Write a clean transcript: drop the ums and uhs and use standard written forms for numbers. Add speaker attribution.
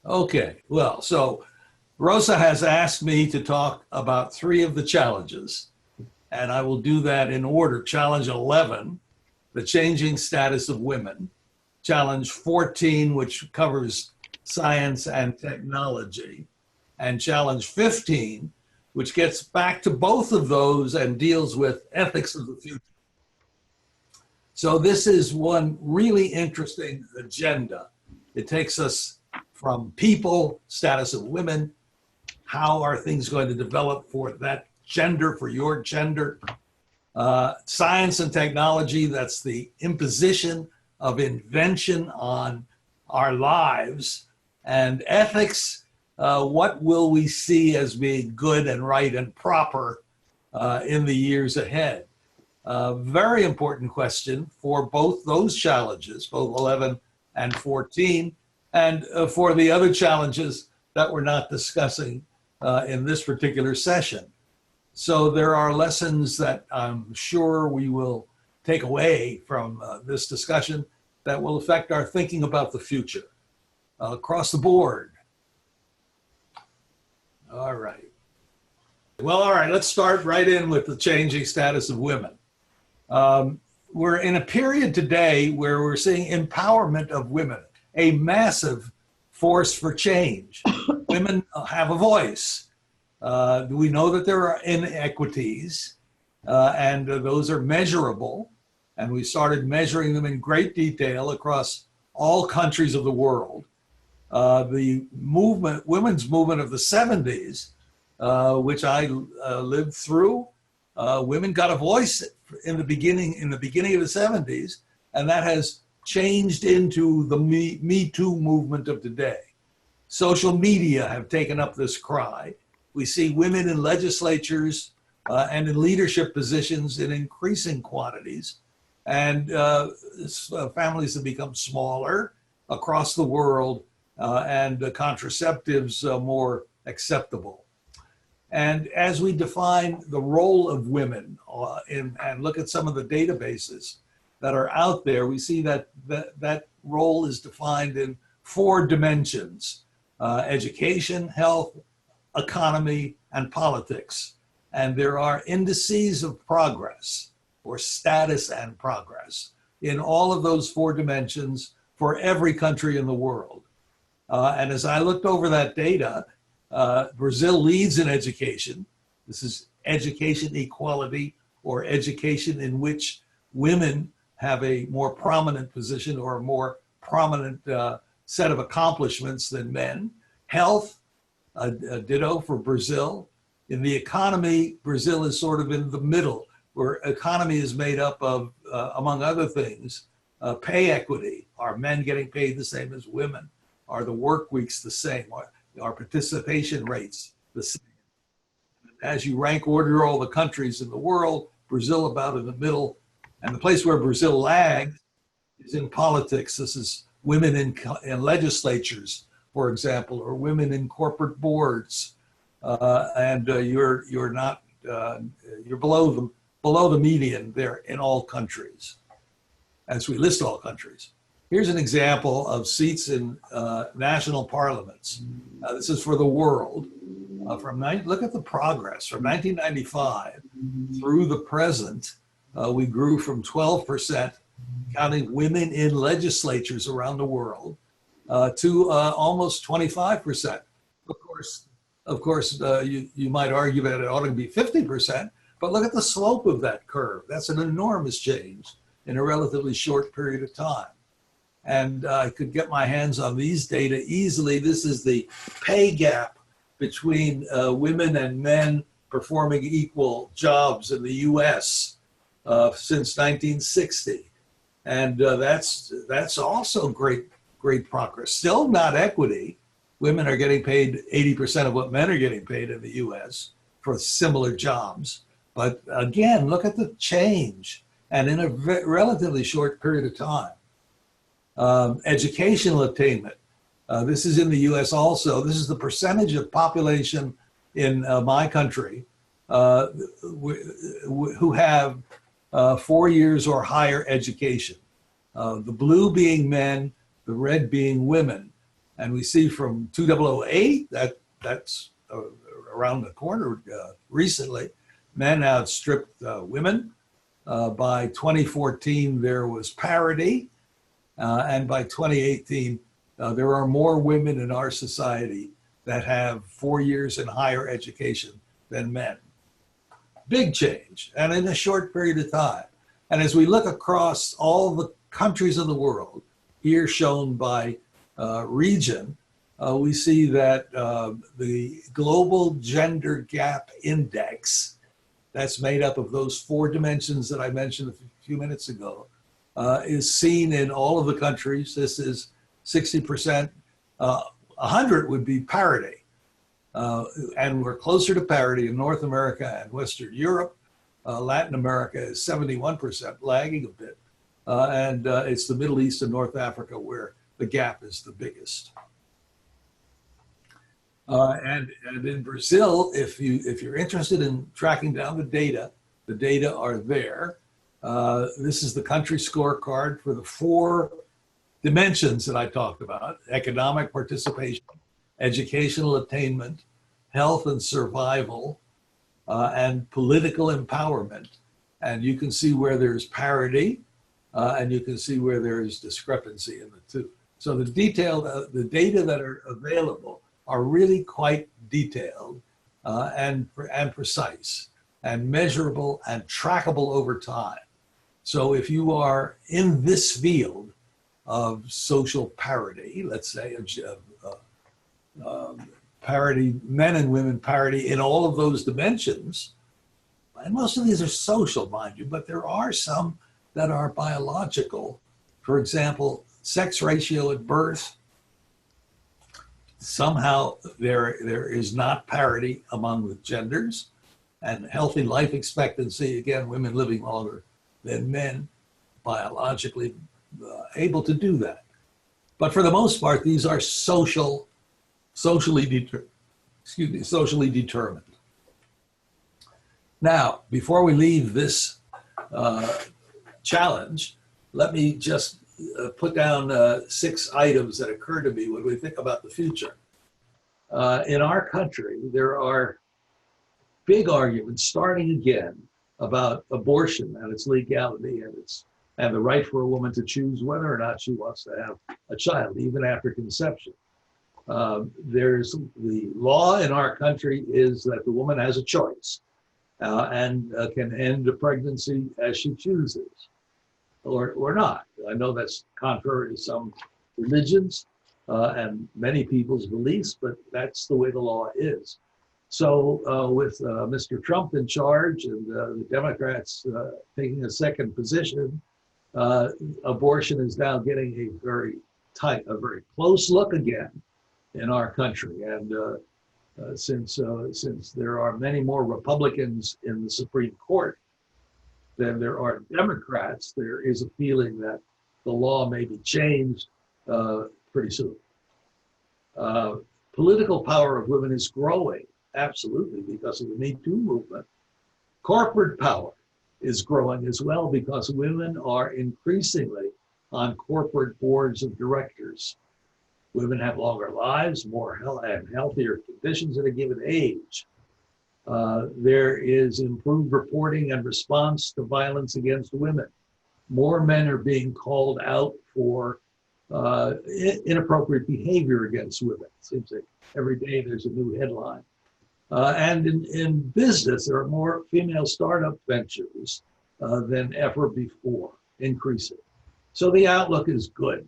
Speaker 1: Okay, well, so Rosa has asked me to talk about three of the challenges, and I will do that in order. Challenge 11, the changing status of women. Challenge 14, which covers science and technology. And challenge 15, which gets back to both of those and deals with ethics of the future. So this is one really interesting agenda. It takes us from people, status of women, how are things going to develop for that gender, for your gender, science and technology, that's the imposition of invention on our lives, and ethics, what will we see as being good and right and proper in the years ahead? Very important question for both those challenges, both 11 and 14, and for the other challenges that we're not discussing in this particular session. So there are lessons that I'm sure we will take away from this discussion that will affect our thinking about the future across the board. All right. Well, all right, let's start right in with the changing status of women. We're in a period today where we're seeing empowerment of women, a massive force for change. Women have a voice. We know that there are inequities, and those are measurable. And we started measuring them in great detail across all countries of the world. The movement, women's movement of the 70s, which I lived through, women got a voice in the beginning of the 70s, and that has changed into the Me Too movement of today. Social media have taken up this cry. We see women in legislatures and in leadership positions in increasing quantities, and families have become smaller across the world, and contraceptives more acceptable. And as we define the role of women and look at some of the databases that are out there, we see that that role is defined in four dimensions: education, health, economy, and politics. And there are indices of progress, or status and progress, in all of those four dimensions for every country in the world. And as I looked over that data, Brazil leads in education. This is education equality, or education in which women have a more prominent position or a more prominent set of accomplishments than men. Health, ditto for Brazil. In the economy, Brazil is sort of in the middle, where economy is made up of, among other things, pay equity. Are men getting paid the same as women? Are the work weeks the same? Are participation rates the same? As you rank order all the countries in the world, Brazil about in the middle. And the place where Brazil lags is in politics. This is women in legislatures, for example, or women in corporate boards, and you're not you're below the median there in all countries, as we list all countries. Here's an example of seats in national parliaments. This is for the world. Look at the progress from 1995 through the present. We grew from 12%, counting women in legislatures around the world, to almost 25%. Of course, you might argue that it ought to be 50%, but look at the slope of that curve. That's an enormous change in a relatively short period of time. And I could get my hands on these data easily. This is the pay gap between women and men performing equal jobs in the US since 1960. And that's also great progress. Still not equity. Women are getting paid 80% of what men are getting paid in the US for similar jobs. But again, look at the change, and in a relatively short period of time. Educational attainment. This is in the US also. This is the percentage of population in my country who have 4 years or higher education. The blue being men, the red being women. And we see from 2008, that's around the corner recently, men outstripped women. By 2014, there was parity. And by 2018, there are more women in our society that have 4 years and higher education than men. Big change, and in a short period of time. And as we look across all the countries of the world, here shown by region, we see that the global gender gap index, that's made up of those 4 dimensions that I mentioned a few minutes ago, is seen in all of the countries. This is 60%. 100 would be parity. And we're closer to parity in North America and Western Europe. Latin America is 71%, lagging a bit. And it's the Middle East and North Africa where the gap is the biggest. And in Brazil, if you're interested in tracking down the data are there. This is the country scorecard for the 4 dimensions that I talked about: economic participation, educational attainment, health and survival, and political empowerment. And you can see where there's parity, and you can see where there is discrepancy in the two. So the data that are available are really quite detailed and precise and measurable and trackable over time. So if you are in this field of social parity, let's say parity, men and women parity in all of those dimensions, and most of these are social, mind you, but there are some that are biological. For example, sex ratio at birth. Somehow there is not parity among the genders, and healthy life expectancy, again, women living longer than men, biologically able to do that. But for the most part, these are socially determined. Now, before we leave this challenge, let me just put down 6 items that occur to me when we think about the future. In our country, there are big arguments starting again about abortion and its legality and the right for a woman to choose whether or not she wants to have a child, even after conception. There's the law in our country is that the woman has a choice and can end a pregnancy as she chooses or not. I know that's contrary to some religions and many people's beliefs, but that's the way the law is. So with Mr. Trump in charge and the Democrats taking a second position, abortion is now getting a very close look again in our country. And since there are many more Republicans in the Supreme Court than there are Democrats, there is a feeling that the law may be changed pretty soon. Political power of women is growing, absolutely, because of the Me Too movement. Corporate power is growing as well because women are increasingly on corporate boards of directors. Women have longer lives, more and healthier conditions at a given age. There is improved reporting and response to violence against women. More men are being called out for inappropriate behavior against women. It seems like every day there's a new headline. And in business, there are more female startup ventures than ever before, increasing. So the outlook is good.